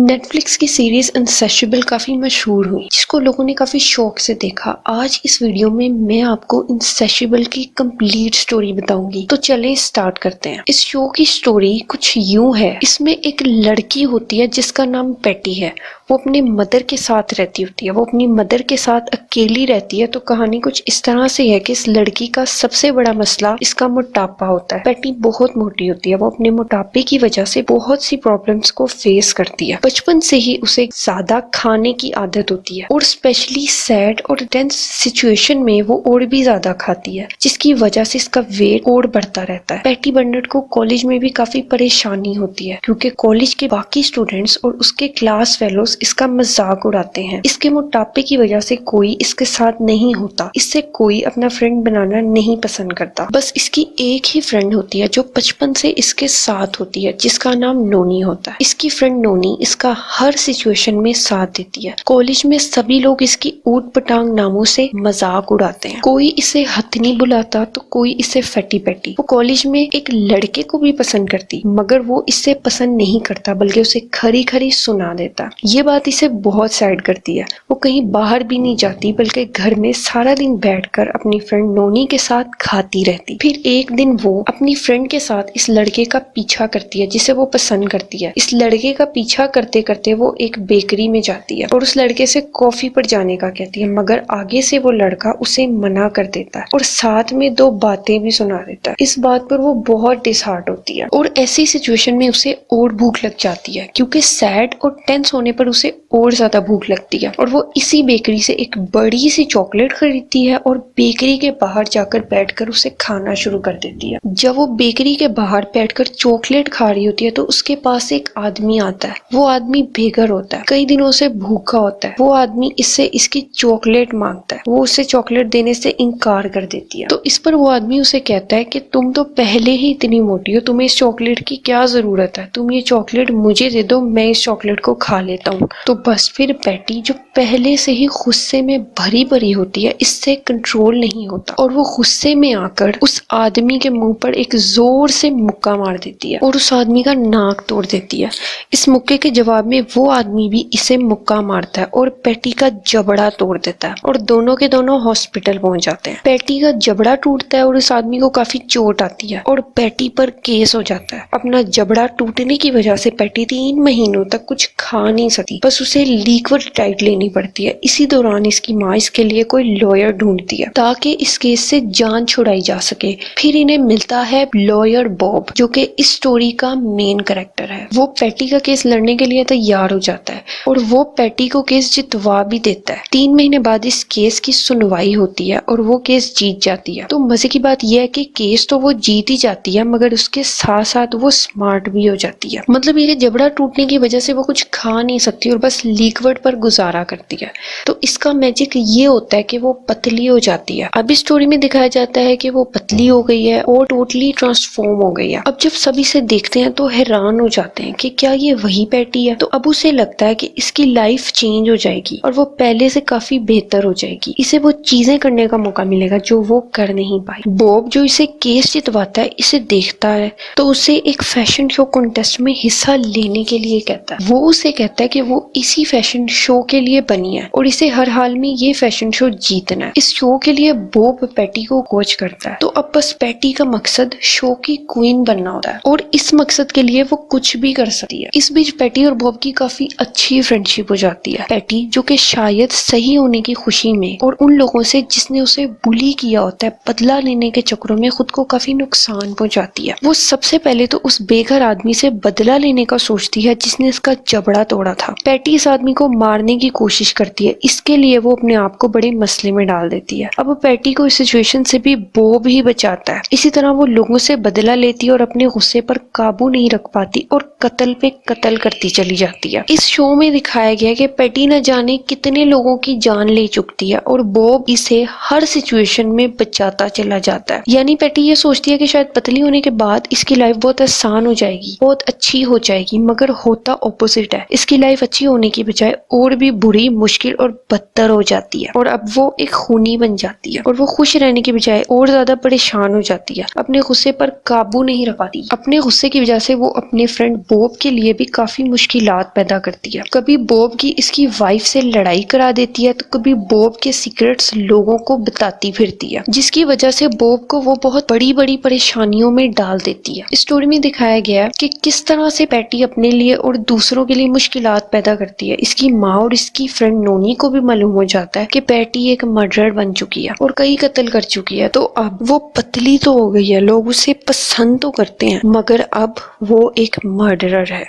Netflix की series इनसेसिबल काफी मशहूर हुई, जिसको लोगों ने काफी शौक से देखा। आज इस वीडियो में मैं आपको इनसेसिबल की कंप्लीट स्टोरी बताऊंगी। तो चलें स्टार्ट करते हैं। इस शो की स्टोरी कुछ यूं है। इसमें एक लड़की होती है जिसका नाम पैटी है। वो अपने मदर के साथ रहती होती है। वो अपनी मदर के साथ अकेली रहती है। तो कहानी कुछ इस तरह से है कि इस लड़की का सबसे बड़ा मसला इसका मोटापा होता है। पैटी बहुत मोटी होती है। वो अपने मोटापे की वजह से बहुत सी प्रॉब्लम्स को फेस करती है। बचपन से ही उसे ज्यादा खाने की आदत होती है और स्पेशली सैड और टेंस सिचुएशन में वो और भी ज्यादा खाती है, जिसकी वजह से इसका वेट और बढ़ता रहता है। पैटी बर्नट को कॉलेज में भी काफी परेशानी होती है, क्योंकि कॉलेज के बाकी स्टूडेंट्स और उसके क्लास फेलोज इसका मजाक उड़ाते हैं। इसके मोटापे की वजह से कोई इसके साथ नहीं होता। इससे कोई अपना फ्रेंड बनाना नहीं पसंद करता। बस इसकी एक ही फ्रेंड होती है जो बचपन से इसके साथ होती है, जिसका नाम नोनी होता है। इसकी फ्रेंड नोनी इसका हर सिचुएशन में साथ देती है। कॉलेज में सभी लोग इसकी ऊट पटांग नामों से मजाक उड़ाते हैं। कोई इसे हथनी बुलाता तो कोई इसे फैटी पैटी। वो कॉलेज में एक लड़के को भी पसंद करती, मगर वो इससे पसंद नहीं करता, बल्कि उसे खरी खरी सुना देता। ये बात इसे बहुत सैड करती है। वो कहीं बाहर भी नहीं जाती, बल्कि घर में सारा दिन बैठकर अपनी फ्रेंड नोनी के साथ खाती रहती। फिर एक दिन वो अपनी फ्रेंड के साथ इस लड़के का पीछा करती है जिसे वो पसंद करती है। इस लड़के का पीछा करते करते वो एक बेकरी में जाती है और उस लड़के से कॉफी पर जाने का कहती है, मगर आगे से वो लड़का उसे मना कर देता है और साथ में दो बातें भी सुना देता है। इस बात पर वो बहुत डिसहार्ट होती है और ऐसी सिचुएशन में उसे और भूख लग जाती है, क्योंकि सैड और टेंस होने पर उसे और ज्यादा भूख लगती है। और वो इसी बेकरी से एक बड़ी सी चॉकलेट खरीदती है और बेकरी के बाहर जाकर बैठकर उसे खाना शुरू कर देती है। जब वो बेकरी के बाहर बैठकर चॉकलेट खा रही होती है तो उसके पास एक आदमी आता है। वो आदमी बेघर होता है, कई दिनों से भूखा होता है। वो आदमी इससे इसकी चॉकलेट मांगता है। वो उसे चॉकलेट देने से इनकार कर देती है। तो इस पर वो आदमी उसे कहता है कि तुम तो पहले ही इतनी मोटी हो, तुम्हें इस चॉकलेट की क्या जरूरत है, तुम ये चॉकलेट मुझे दे दो, मैं इस चॉकलेट को खा लेता हूँ। तो बस फिर पैटी, जो पहले से ही गुस्से में भरी भरी होती है, इससे कंट्रोल नहीं होता और वो गुस्से में आकर उस आदमी के मुंह पर एक जोर से मुक्का मार देती है और उस आदमी का नाक तोड़ देती है। इस मुक्के के जवाब में वो आदमी भी इसे मुक्का मारता है और पैटी का जबड़ा तोड़ देता है और दोनों के दोनों हॉस्पिटल पहुंच जाते हैं। पैटी का जबड़ा टूटता है और उस आदमी को काफी चोट आती है और पैटी पर केस हो जाता है। अपना जबड़ा टूटने की वजह से पैटी 3 महीनों तक कुछ खा नहीं सकती, बस उसे लिक्विड डाइट लेनी पड़ती है। इसी दौरान इसकी माँ इसके लिए कोई लॉयर ढूंढती है ताकि इस केस से जान छुड़ाई जा सके। फिर इन्हें मिलता है लॉयर बॉब, जो कि इस स्टोरी का मेन कैरेक्टर है। वो पैटी का केस लड़ने के लिए तैयार हो जाता है और वो पैटी को केस जितवा भी देता है। 3 महीने बाद इस केस की सुनवाई होती है और वो केस जीत जाती है। तो मजे की बात यह है कि केस तो वो जीत ही जाती है, मगर उसके साथ साथ वो स्मार्ट भी हो जाती है। मतलब ये जबड़ा टूटने की वजह से वो कुछ खा नहीं सकती और बस लिक्विड पर गुजारा करती है। तो इसका मैजिक ये होता है कि वो पतली हो जाती है। अब इस स्टोरी में दिखाया जाता है कि वो पतली हो गई है और टोटली ट्रांसफॉर्म हो गई है। अब जब सभी इसे देखते हैं तो हैरान हो जाते हैं कि क्या ये वही पैटी है। तो अब उसे लगता है कि इसकी लाइफ चेंज हो जाएगी और वो पहले से काफी बेहतर हो जाएगी। इसे वो चीजें करने का मौका मिलेगा जो वो कर नहीं पाई। बॉब, जो इसे केस जितवाता है, इसे देखता है तो उसे एक फैशन शो कॉन्टेस्ट में हिस्सा लेने के लिए कहता है। वो उसे कहता है कि वो इसी फैशन शो के लिए बनी है और इसे हर हाल में ये फैशन शो जीतना है। इस शो के लिए बॉब पैटी को कोच करता है। तो अब बस पैटी का मकसद शो की क्वीन बनना होता है और इस मकसद के लिए वो कुछ भी कर सकती है। इस बीच पैटी और बॉब की काफी अच्छी फ्रेंडशिप हो जाती है। पैटी, जो कि शायद सही होने की खुशी में और उन लोगों से जिसने उसे बुली किया होता है, बदला लेने के चक्रों में खुद को काफी नुकसान पहुंचाती है। वो सबसे पहले तो उस बेघर आदमी से बदला लेने का सोचती है जिसने इसका जबड़ा तोड़ा था। पैटी इस आदमी को मारने की कोशिश करती है। इसके लिए वो अपने आप को बड़े मसले में डाल देती है। अब पैटी को इस सिचुएशन से भी बॉब ही बचाता है। इसी तरह वो लोगों से बदला लेती है और अपने गुस्से पर काबू नहीं रख पाती और कत्ल पे कत्ल करती चली जाती है। इस शो में दिखाया गया कि पैटी न जाने कितने लोगों की जान ले चुकती है और बॉब इसे हर सिचुएशन में बचाता चला जाता है। यानी पैटी ये सोचती है कि शायद पतली होने के बाद इसकी लाइफ बहुत आसान हो जाएगी, बहुत अच्छी हो जाएगी, मगर होता ऑपोजिट है। इसकी लाइफ अच्छी होने की बजाय और भी बुरी, मुश्किल और बदतर हो जाती है और अब वो एक खूनी बन जाती है और वो खुश रहने की बजाय और ज्यादा परेशान हो जाती है। अपने गुस्से पर काबू नहीं रख पाती। अपने गुस्से की वजह से वो अपने फ्रेंड बॉब के लिए भी काफी मुश्किल मुश्किलात पैदा करती है। कभी बॉब की इसकी वाइफ से लड़ाई करा देती है तो कभी बॉब के सीक्रेट्स लोगों को बताती फिरती है, जिसकी वजह से बॉब को वो बहुत बड़ी बड़ी परेशानियों में डाल देती है। इस स्टोरी में दिखाया गया है कि किस तरह से पैटी अपने लिए और दूसरों के लिए मुश्किलात पैदा करती है। इसकी माँ और इसकी फ्रेंड नोनी को भी मालूम हो जाता है कि पैटी एक मर्डरर बन चुकी है और कई कत्ल कर चुकी है। तो अब वो पतली तो हो गई है, लोग उसे पसंद तो करते हैं, मगर अब वो एक मर्डरर है।